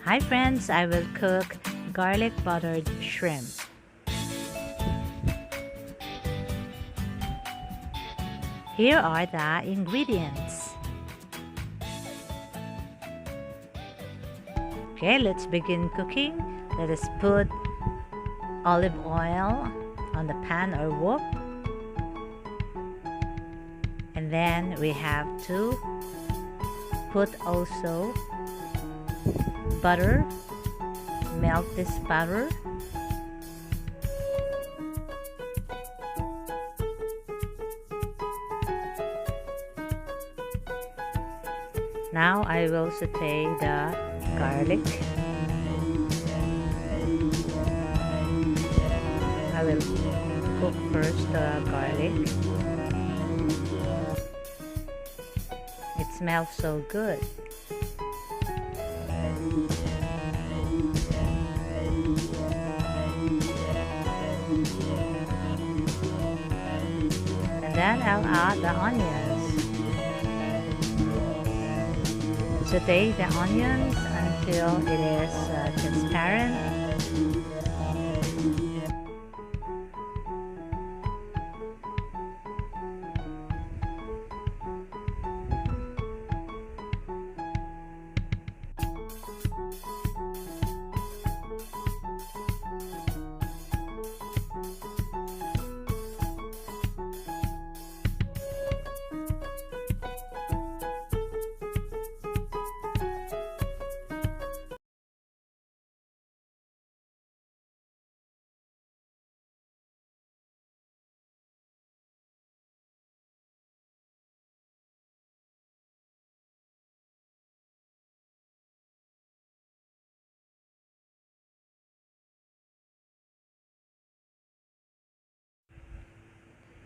Hi friends, I will cook garlic buttered shrimp. Here are the ingredients. Okay, let's begin cooking. Let us put olive oil on the pan or wok. And then we have to put also butter. Melt this butter. Now I will saute the garlic. I will cook first the garlic. It smells so good. And then I'll add the onions. Saute the onions until it is transparent.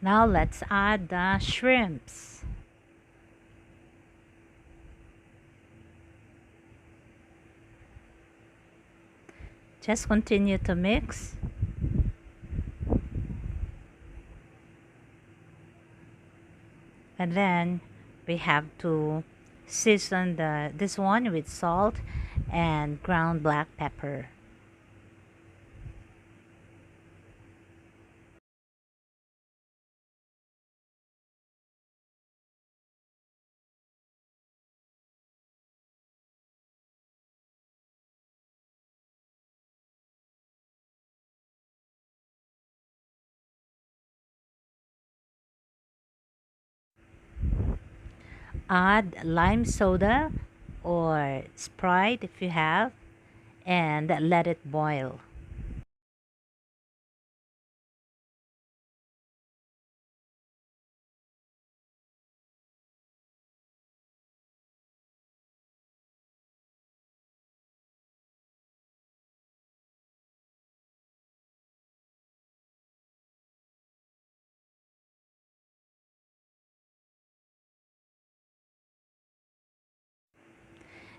Now let's add the shrimps. Just continue to mix. And then we have to season this one with salt and ground black pepper. Add lime soda or Sprite if you have, and let it boil.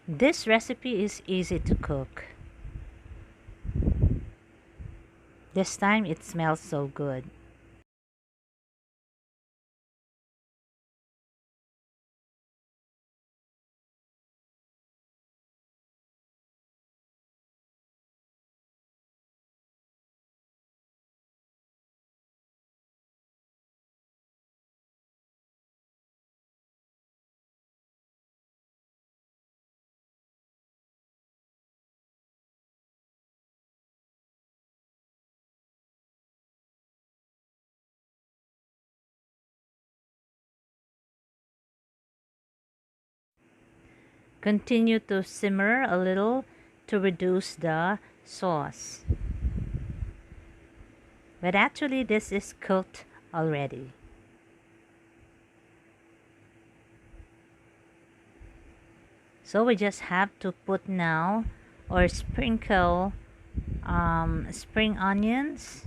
This recipe is easy to cook. This time it smells so good. Continue to simmer a little to reduce the sauce. But actually this is cooked already. So we just have to put now or sprinkle spring onions,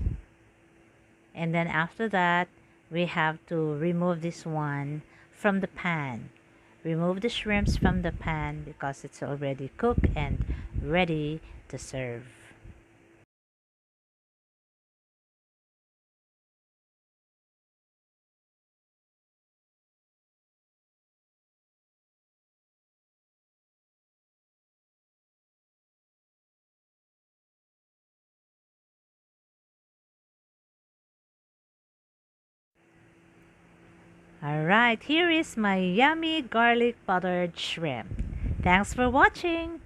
and then after that we have to remove this one from the pan. Remove the shrimps from the pan because it's already cooked and ready to serve. Alright, here is my yummy garlic buttered shrimp. Thanks for watching.